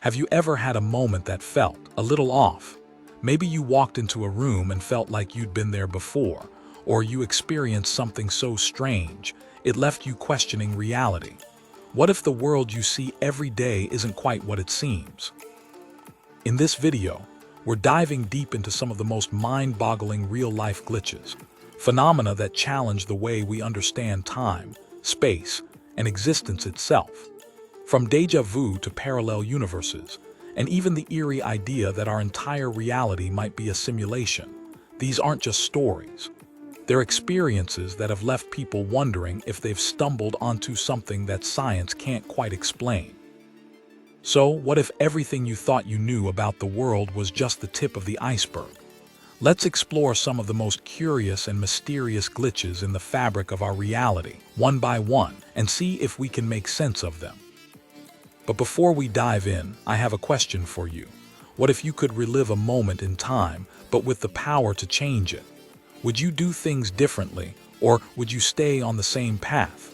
Have you ever had a moment that felt a little off? Maybe you walked into a room and felt like you'd been there before, or you experienced something so strange, it left you questioning reality. What if the world you see every day isn't quite what it seems? In this video, we're diving deep into some of the most mind-boggling real-life glitches, phenomena that challenge the way we understand time, space, and existence itself. From deja vu to parallel universes, and even the eerie idea that our entire reality might be a simulation, these aren't just stories. They're experiences that have left people wondering if they've stumbled onto something that science can't quite explain. So, what if everything you thought you knew about the world was just the tip of the iceberg? Let's explore some of the most curious and mysterious glitches in the fabric of our reality, one by one, and see if we can make sense of them. But before we dive in, I have a question for you. What if you could relive a moment in time, but with the power to change it? Would you do things differently, or would you stay on the same path?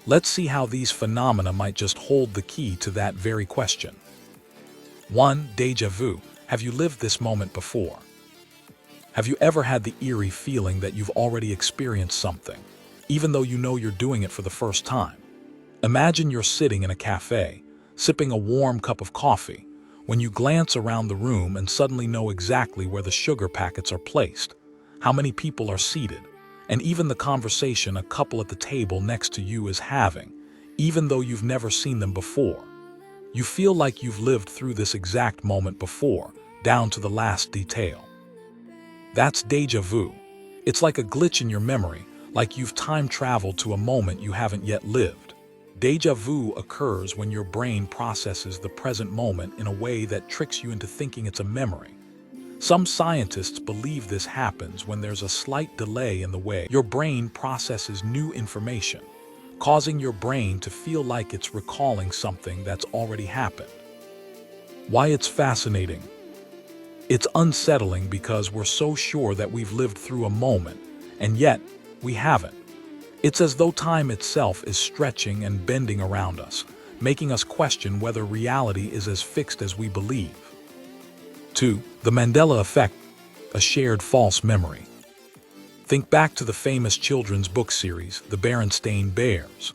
Let's see how these phenomena might just hold the key to that very question. 1. Deja vu. Have you lived this moment before? Have you ever had the eerie feeling that you've already experienced something, even though you know you're doing it for the first time? Imagine you're sitting in a cafe, sipping a warm cup of coffee, when you glance around the room and suddenly know exactly where the sugar packets are placed, how many people are seated, and even the conversation a couple at the table next to you is having, even though you've never seen them before. You feel like you've lived through this exact moment before, down to the last detail. That's deja vu. It's like a glitch in your memory, like you've time traveled to a moment you haven't yet lived. Deja vu occurs when your brain processes the present moment in a way that tricks you into thinking it's a memory. Some scientists believe this happens when there's a slight delay in the way your brain processes new information, causing your brain to feel like it's recalling something that's already happened. Why it's fascinating? It's unsettling because we're so sure that we've lived through a moment, and yet we haven't. It's as though time itself is stretching and bending around us, making us question whether reality is as fixed as we believe. 2. The Mandela Effect, a shared false memory. Think back to the famous children's book series, The Berenstain Bears.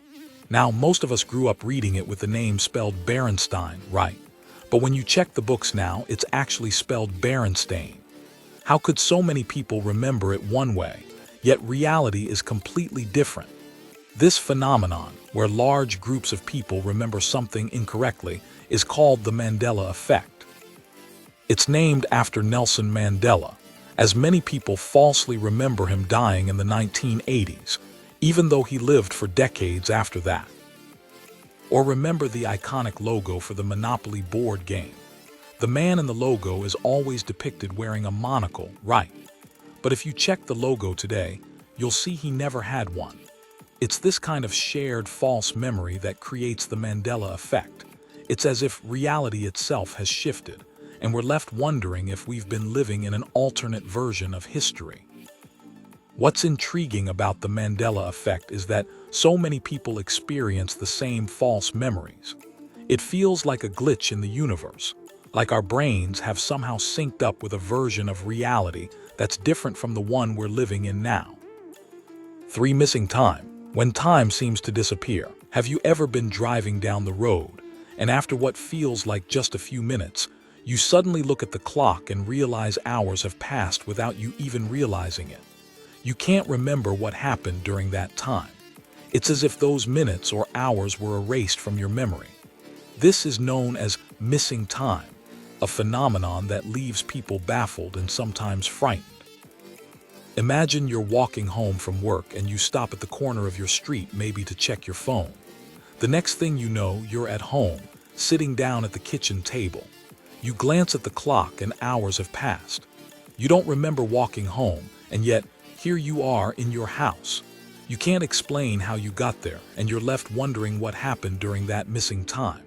Now, most of us grew up reading it with the name spelled Berenstain, right? But when you check the books now, it's actually spelled Berenstain. How could so many people remember it one way, yet reality is completely different? This phenomenon, where large groups of people remember something incorrectly, is called the Mandela Effect. It's named after Nelson Mandela, as many people falsely remember him dying in the 1980s, even though he lived for decades after that. Or remember the iconic logo for the Monopoly board game. The man in the logo is always depicted wearing a monocle, right? But if you check the logo today, you'll see he never had one. It's this kind of shared false memory that creates the Mandela Effect. It's as if reality itself has shifted, and we're left wondering if we've been living in an alternate version of history. What's intriguing about the Mandela Effect is that so many people experience the same false memories. It feels like a glitch in the universe, like our brains have somehow synced up with a version of reality that's different from the one we're living in now. 3. Missing time. When time seems to disappear. Have you ever been driving down the road, and after what feels like just a few minutes, you suddenly look at the clock and realize hours have passed without you even realizing it? You can't remember what happened during that time. It's as if those minutes or hours were erased from your memory. This is known as missing time, a phenomenon that leaves people baffled and sometimes frightened. Imagine you're walking home from work and you stop at the corner of your street maybe to check your phone. The next thing you know, you're at home, sitting down at the kitchen table. You glance at the clock and hours have passed. You don't remember walking home, and yet here you are in your house. You can't explain how you got there, and you're left wondering what happened during that missing time.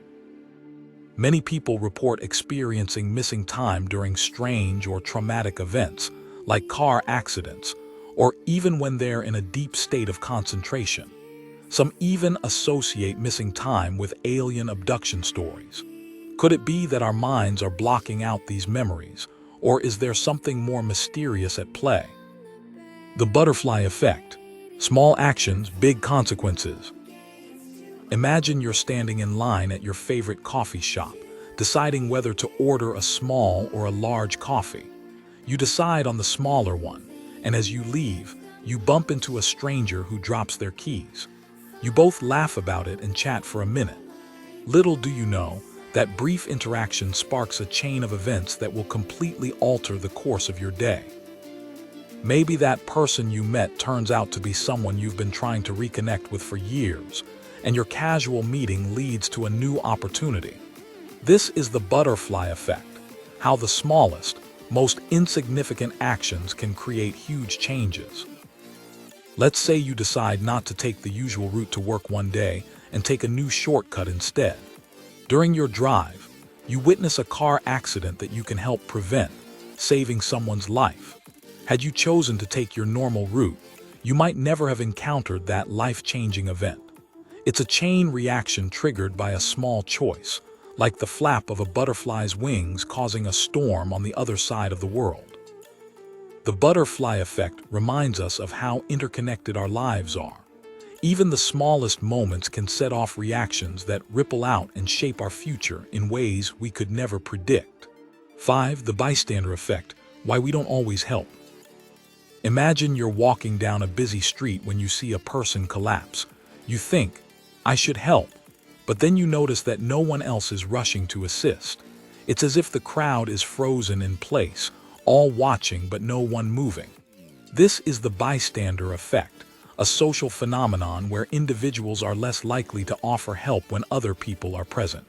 Many people report experiencing missing time during strange or traumatic events, like car accidents, or even when they're in a deep state of concentration. Some even associate missing time with alien abduction stories. Could it be that our minds are blocking out these memories, or is there something more mysterious at play? The butterfly effect. Small actions, big consequences. Imagine you're standing in line at your favorite coffee shop, deciding whether to order a small or a large coffee. You decide on the smaller one, and as you leave, you bump into a stranger who drops their keys. You both laugh about it and chat for a minute. Little do you know, that brief interaction sparks a chain of events that will completely alter the course of your day. Maybe that person you met turns out to be someone you've been trying to reconnect with for years, and your casual meeting leads to a new opportunity. This is the butterfly effect, how the smallest, most insignificant actions can create huge changes. Let's say you decide not to take the usual route to work one day and take a new shortcut instead. During your drive, you witness a car accident that you can help prevent, saving someone's life. Had you chosen to take your normal route, you might never have encountered that life-changing event. It's a chain reaction triggered by a small choice, like the flap of a butterfly's wings causing a storm on the other side of the world. The butterfly effect reminds us of how interconnected our lives are. Even the smallest moments can set off reactions that ripple out and shape our future in ways we could never predict. 5. The bystander effect, why we don't always help. Imagine you're walking down a busy street when you see a person collapse. You think, I should help, but then you notice that no one else is rushing to assist. It's as if the crowd is frozen in place, all watching but no one moving. This is the bystander effect, a social phenomenon where individuals are less likely to offer help when other people are present.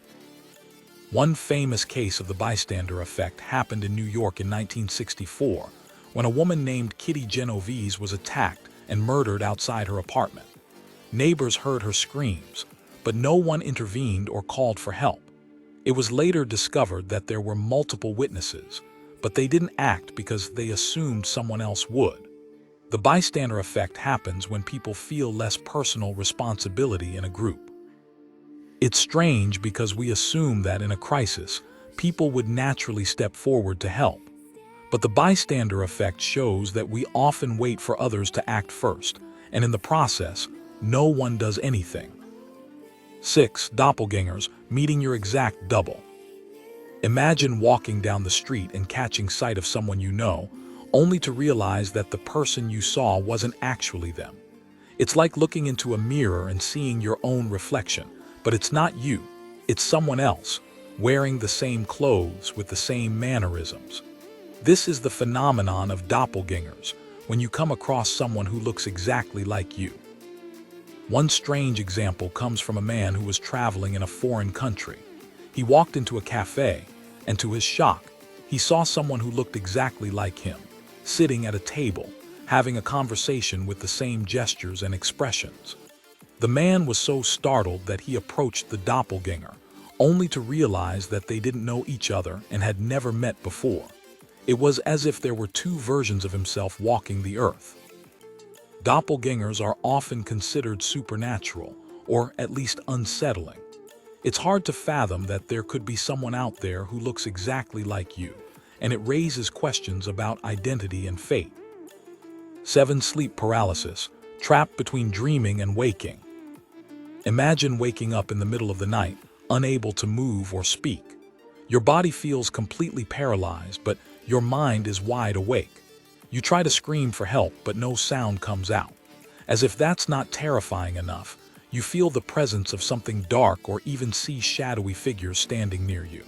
One famous case of the bystander effect happened in New York in 1964, when a woman named Kitty Genovese was attacked and murdered outside her apartment. Neighbors heard her screams, but no one intervened or called for help. It was later discovered that there were multiple witnesses, but they didn't act because they assumed someone else would. The bystander effect happens when people feel less personal responsibility in a group. It's strange because we assume that in a crisis, people would naturally step forward to help. But the bystander effect shows that we often wait for others to act first, and in the process, no one does anything. 6. Doppelgangers, meeting your exact double. Imagine walking down the street and catching sight of someone you know, only to realize that the person you saw wasn't actually them. It's like looking into a mirror and seeing your own reflection, but it's not you, it's someone else, wearing the same clothes with the same mannerisms. This is the phenomenon of doppelgangers, when you come across someone who looks exactly like you. One strange example comes from a man who was traveling in a foreign country. He walked into a cafe, and to his shock, he saw someone who looked exactly like him, sitting at a table, having a conversation with the same gestures and expressions. The man was so startled that he approached the doppelganger, only to realize that they didn't know each other and had never met before. It was as if there were two versions of himself walking the earth. Doppelgangers are often considered supernatural, or at least unsettling. It's hard to fathom that there could be someone out there who looks exactly like you, and it raises questions about identity and fate. 7. Sleep paralysis, trapped between dreaming and waking. Imagine waking up in the middle of the night, unable to move or speak. Your body feels completely paralyzed, but your mind is wide awake. You try to scream for help, but no sound comes out. As if that's not terrifying enough, you feel the presence of something dark or even see shadowy figures standing near you.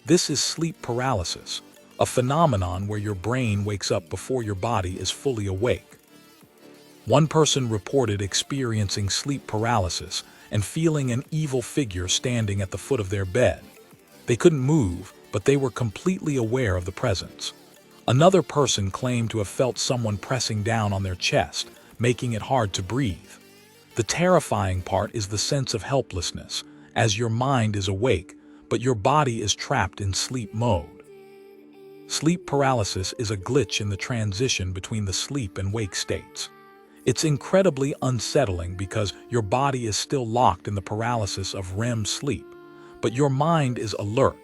This is sleep paralysis, a phenomenon where your brain wakes up before your body is fully awake. One person reported experiencing sleep paralysis and feeling an evil figure standing at the foot of their bed. They couldn't move, but they were completely aware of the presence. Another person claimed to have felt someone pressing down on their chest, making it hard to breathe. The terrifying part is the sense of helplessness, as your mind is awake, but your body is trapped in sleep mode. Sleep paralysis is a glitch in the transition between the sleep and wake states. It's incredibly unsettling because your body is still locked in the paralysis of REM sleep, but your mind is alert,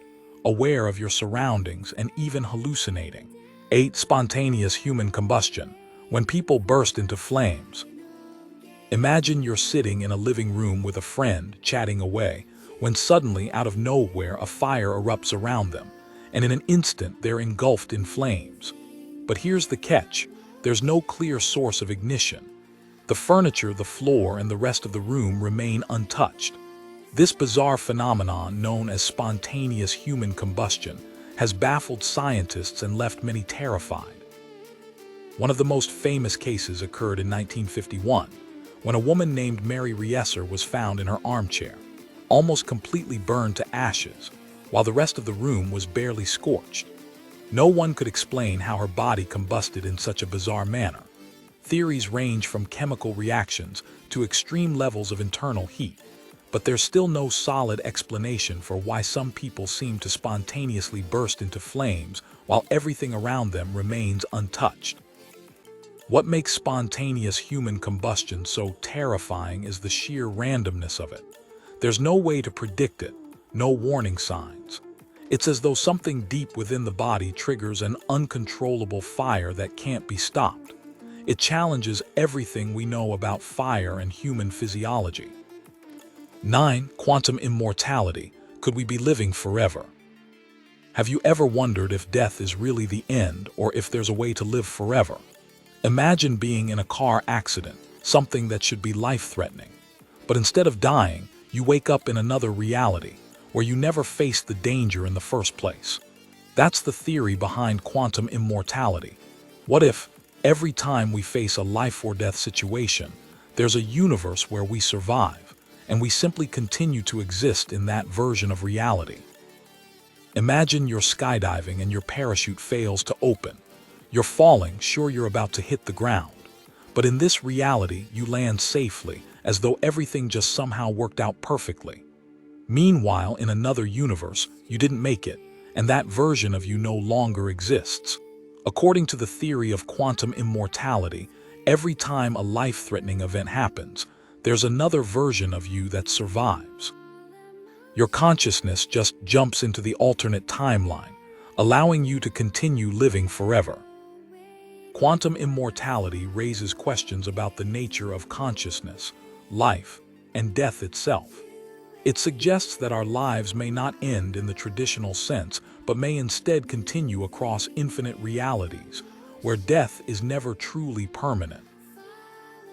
aware of your surroundings, and even hallucinating. 8. Spontaneous human combustion. When people burst into flames. Imagine you're sitting in a living room with a friend, chatting away, when suddenly, out of nowhere, a fire erupts around them, and in an instant they're engulfed in flames. But here's the catch: there's no clear source of ignition. The furniture, the floor, and the rest of the room remain untouched. This bizarre phenomenon, known as spontaneous human combustion, has baffled scientists and left many terrified. One of the most famous cases occurred in 1951, when a woman named Mary Reesser was found in her armchair, almost completely burned to ashes, while the rest of the room was barely scorched. No one could explain how her body combusted in such a bizarre manner. Theories range from chemical reactions to extreme levels of internal heat, but there's still no solid explanation for why some people seem to spontaneously burst into flames while everything around them remains untouched. What makes spontaneous human combustion so terrifying is the sheer randomness of it. There's no way to predict it, no warning signs. It's as though something deep within the body triggers an uncontrollable fire that can't be stopped. It challenges everything we know about fire and human physiology. 9. Quantum immortality. Could we be living forever? Have you ever wondered if death is really the end, or if there's a way to live forever? Imagine being in a car accident, something that should be life-threatening. But instead of dying, you wake up in another reality, where you never faced the danger in the first place. That's the theory behind quantum immortality. What if, every time we face a life-or-death situation, there's a universe where we survive, and we simply continue to exist in that version of reality? Imagine you're skydiving and your parachute fails to open. You're falling, sure you're about to hit the ground. But in this reality, you land safely, as though everything just somehow worked out perfectly. Meanwhile, in another universe, you didn't make it, and that version of you no longer exists. According to the theory of quantum immortality, every time a life-threatening event happens, there's another version of you that survives. Your consciousness just jumps into the alternate timeline, allowing you to continue living forever. Quantum immortality raises questions about the nature of consciousness, life, and death itself. It suggests that our lives may not end in the traditional sense, but may instead continue across infinite realities, where death is never truly permanent.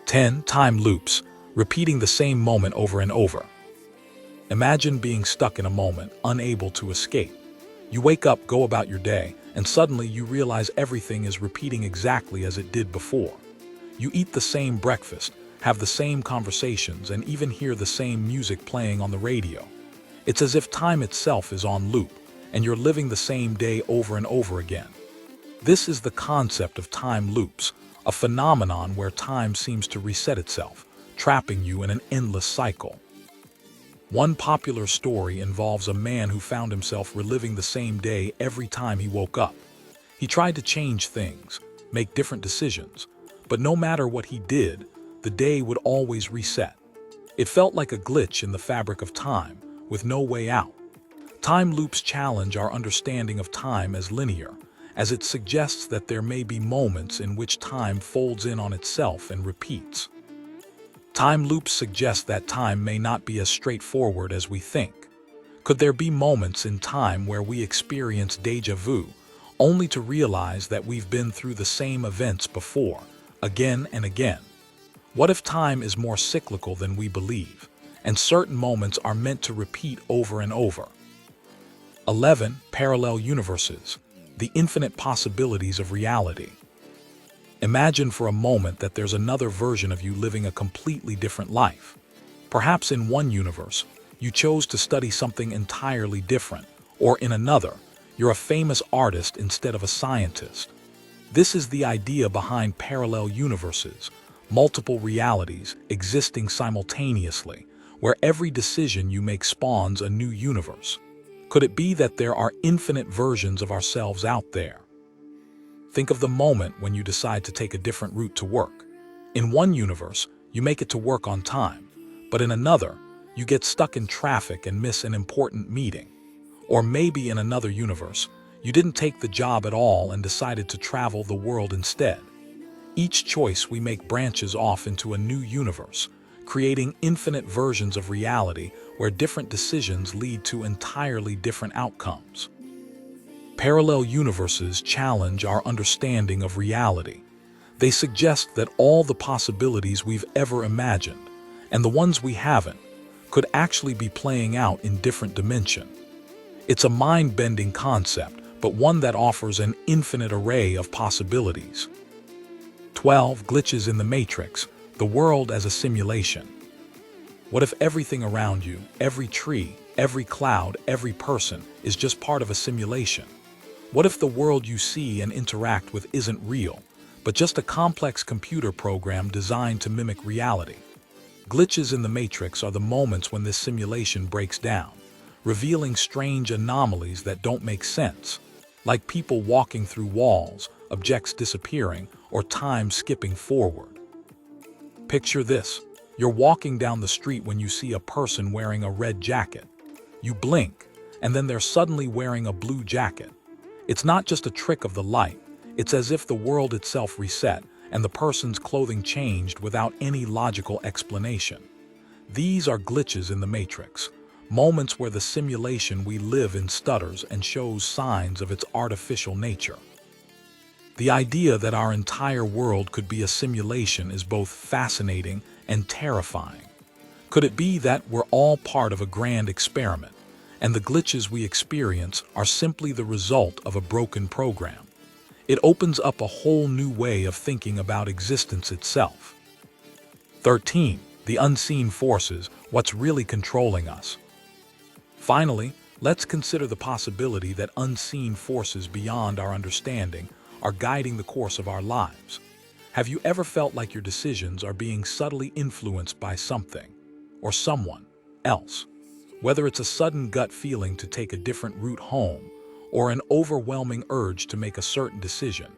10. Time loops. Repeating the same moment over and over. Imagine being stuck in a moment, unable to escape. You wake up, go about your day, and suddenly you realize everything is repeating exactly as it did before. You eat the same breakfast, have the same conversations, and even hear the same music playing on the radio. It's as if time itself is on loop, and you're living the same day over and over again. This is the concept of time loops, a phenomenon where time seems to reset itself, trapping you in an endless cycle. One popular story involves a man who found himself reliving the same day every time he woke up. He tried to change things, make different decisions, but no matter what he did, the day would always reset. It felt like a glitch in the fabric of time, with no way out. Time loops challenge our understanding of time as linear, as it suggests that there may be moments in which time folds in on itself and repeats. Time loops suggest that time may not be as straightforward as we think. Could there be moments in time where we experience déjà vu, only to realize that we've been through the same events before, again and again? What if time is more cyclical than we believe, and certain moments are meant to repeat over and over? 11. Parallel universes. The infinite possibilities of reality. Imagine for a moment that there's another version of you living a completely different life. Perhaps in one universe, you chose to study something entirely different, or in another, you're a famous artist instead of a scientist. This is the idea behind parallel universes, multiple realities existing simultaneously, where every decision you make spawns a new universe. Could it be that there are infinite versions of ourselves out there? Think of the moment when you decide to take a different route to work. In one universe, you make it to work on time, but in another, You get stuck in traffic and miss an important meeting. Or maybe in another universe, you didn't take the job at all and decided to travel the world instead. Each choice we make branches off into a new universe, creating infinite versions of reality where different decisions lead to entirely different outcomes. Parallel universes challenge our understanding of reality. They suggest that all the possibilities we've ever imagined, and the ones we haven't, could actually be playing out in different dimensions. It's a mind-bending concept, but one that offers an infinite array of possibilities. 12. Glitches in the Matrix, the world as a simulation. What if everything around you, every tree, every cloud, every person, is just part of a simulation? What if the world you see and interact with isn't real, but just a complex computer program designed to mimic reality? Glitches in the Matrix are the moments when this simulation breaks down, revealing strange anomalies that don't make sense, like people walking through walls, objects disappearing, or time skipping forward. Picture this. You're walking down the street when you see a person wearing a red jacket. You blink, and then they're suddenly wearing a blue jacket. It's not just a trick of the light, it's as if the world itself reset and the person's clothing changed without any logical explanation. These are glitches in the Matrix, moments where the simulation we live in stutters and shows signs of its artificial nature. The idea that our entire world could be a simulation is both fascinating and terrifying. Could it be that we're all part of a grand experiment, and the glitches we experience are simply the result of a broken program? It opens up a whole new way of thinking about existence itself. 13. The unseen forces, what's really controlling us. Finally, let's consider the possibility that unseen forces beyond our understanding are guiding the course of our lives. Have you ever felt like your decisions are being subtly influenced by something or someone else? Whether it's a sudden gut feeling to take a different route home or an overwhelming urge to make a certain decision,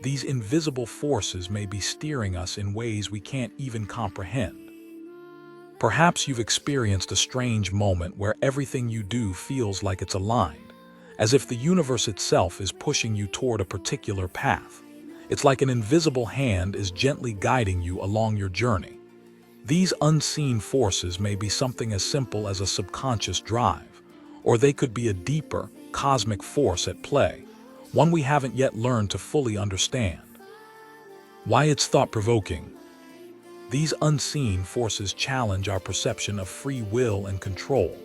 these invisible forces may be steering us in ways we can't even comprehend. Perhaps you've experienced a strange moment where everything you do feels like it's aligned, as if the universe itself is pushing you toward a particular path. It's like an invisible hand is gently guiding you along your journey. These unseen forces may be something as simple as a subconscious drive, or they could be a deeper, cosmic force at play, one we haven't yet learned to fully understand. Why it's thought-provoking. These unseen forces challenge our perception of free will and control.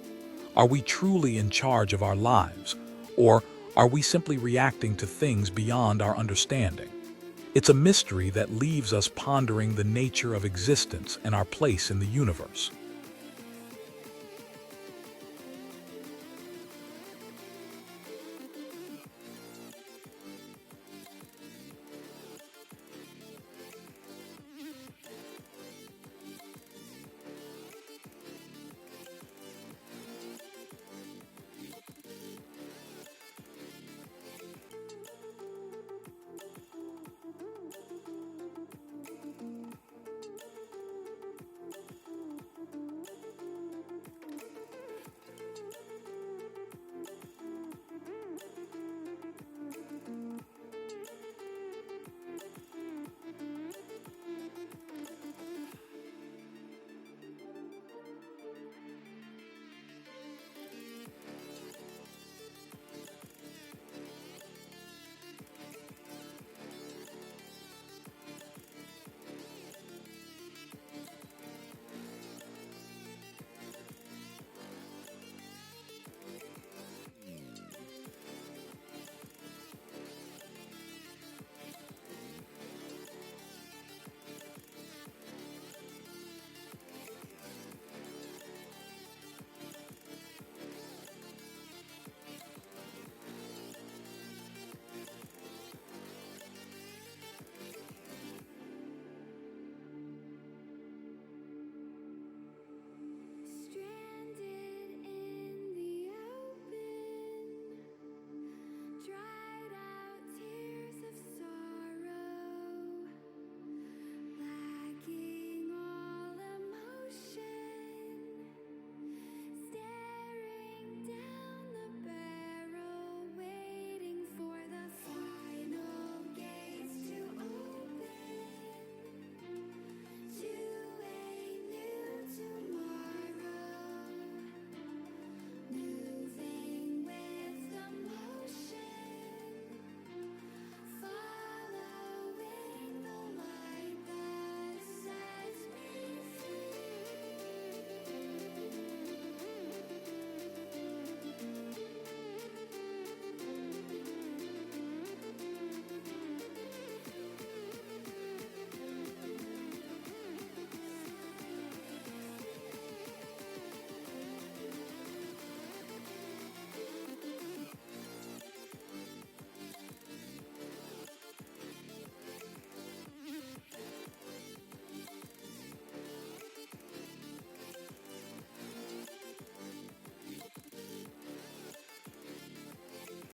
Are we truly in charge of our lives, or are we simply reacting to things beyond our understanding? It's a mystery that leaves us pondering the nature of existence and our place in the universe.